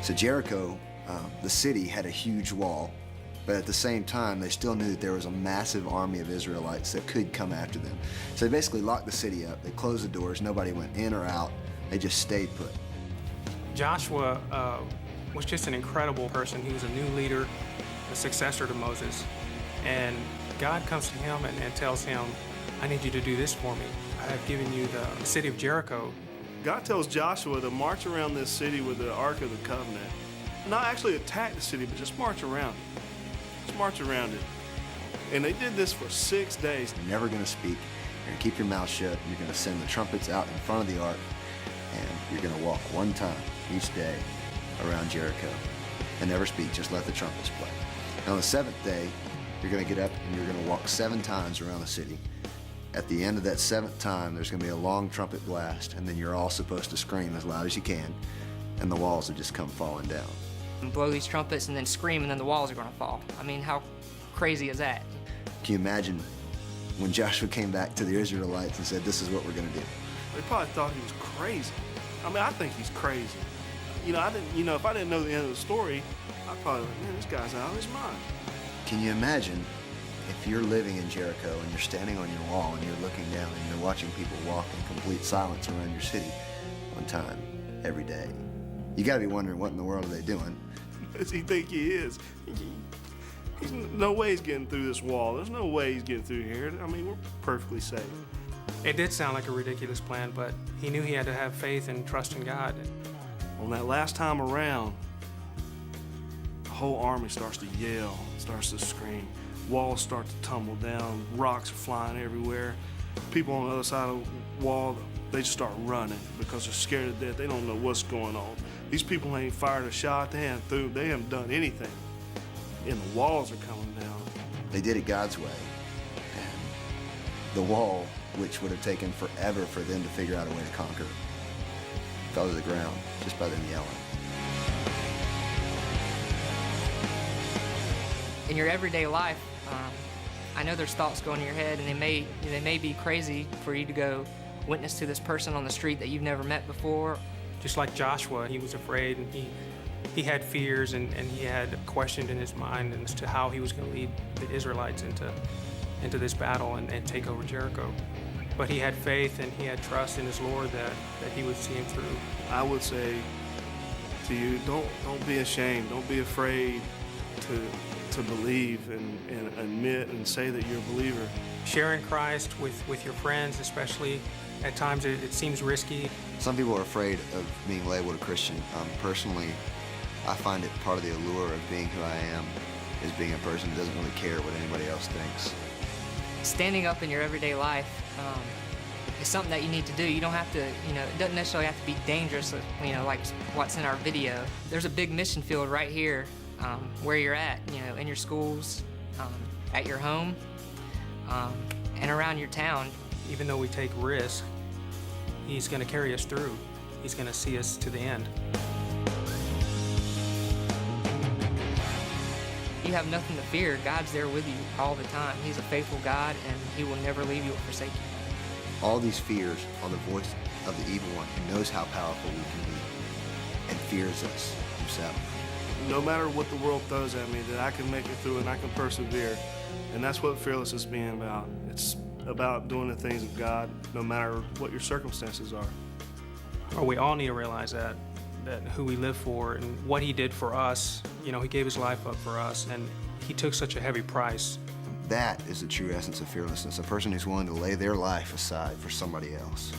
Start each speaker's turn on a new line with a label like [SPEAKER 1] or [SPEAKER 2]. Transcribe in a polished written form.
[SPEAKER 1] So Jericho, the city, had a huge wall, but at the same time, they still knew that there was a massive army of Israelites that could come after them. So they basically locked the city up. They closed the doors. Nobody went in or out. They just stayed put.
[SPEAKER 2] Joshua was just an incredible person. He was a new leader, a successor to Moses. And God comes to him and tells him, I need you to do this for me. I have given you the city of Jericho.
[SPEAKER 3] God tells Joshua to march around this city with the Ark of the Covenant. Not actually attack the city, but just march around it. Just march around it. And they did this for 6 days.
[SPEAKER 1] You're never going to speak. You're going to keep your mouth shut. You're going to send the trumpets out in front of the ark, and you're going to walk one time each day around Jericho and never speak. Just let the trumpets play. And on the seventh day, you're going to get up and you're going to walk 7 times around the city. At the end of that 7th time, there's going to be a long trumpet blast, and then you're all supposed to scream as loud as you can, and the walls will just come falling down.
[SPEAKER 4] And blow these trumpets and then scream, and then the walls are going to fall. I mean, how crazy is that?
[SPEAKER 1] Can you imagine when Joshua came back to the Israelites and said, this is what we're going to do?
[SPEAKER 3] They probably thought he was crazy. I mean, I think he's crazy. If I didn't know the end of the story, I'd probably like, man, this guy's out of his mind.
[SPEAKER 1] Can you imagine if you're living in Jericho and you're standing on your wall and you're looking down and you're watching people walk in complete silence around your city one time, every day? You gotta be wondering, what in the world are they doing?
[SPEAKER 3] What does he think he is? He's no way he's getting through this wall. There's no way he's getting through here. I mean, we're perfectly safe.
[SPEAKER 2] It did sound like a ridiculous plan, but he knew he had to have faith and trust in God.
[SPEAKER 3] On that last time around, the whole army starts to yell, starts to scream. Walls start to tumble down, rocks are flying everywhere. People on the other side of the wall, they just start running because they're scared to death. They don't know what's going on. These people ain't fired a shot, they haven't done anything. And the walls are coming down.
[SPEAKER 1] They did it God's way. And the wall, which would have taken forever for them to figure out a way to conquer, fell to the ground just by them yelling.
[SPEAKER 4] In your everyday life, I know there's thoughts going in your head, and they may be crazy for you to go witness to this person on the street that you've never met before.
[SPEAKER 2] Just like Joshua, he was afraid, and he had fears, and he had questioned in his mind as to how he was going to lead the Israelites into this battle and take over Jericho. But he had faith and he had trust in his Lord that he would see him through.
[SPEAKER 3] I would say to you, don't be ashamed, don't be afraid to believe and admit and say that you're a believer.
[SPEAKER 2] Sharing Christ with your friends, especially, at times it seems risky.
[SPEAKER 1] Some people are afraid of being labeled a Christian. Personally, I find it part of the allure of being who I am is being a person who doesn't really care what anybody else thinks.
[SPEAKER 4] Standing up in your everyday life is something that you need to do. You don't have to, it doesn't necessarily have to be dangerous, like what's in our video. There's a big mission field right here where you're at, in your schools, at your home, and around your town.
[SPEAKER 2] Even though we take risks, he's going to carry us through. He's going to see us to the end.
[SPEAKER 4] You have nothing to fear. God's there with you all the time. He's a faithful God, and he will never leave you or forsake you.
[SPEAKER 1] All these fears are the voice of the evil one who knows how powerful we can be and fears us himself.
[SPEAKER 3] No matter what the world throws at me, that I can make it through and I can persevere. And that's what Fearless is being about. It's about doing the things of God, no matter what your circumstances are.
[SPEAKER 2] Well, we all need to realize that who we live for and what he did for us. He gave his life up for us, and he took such a heavy price.
[SPEAKER 1] That is the true essence of fearlessness, a person who's willing to lay their life aside for somebody else.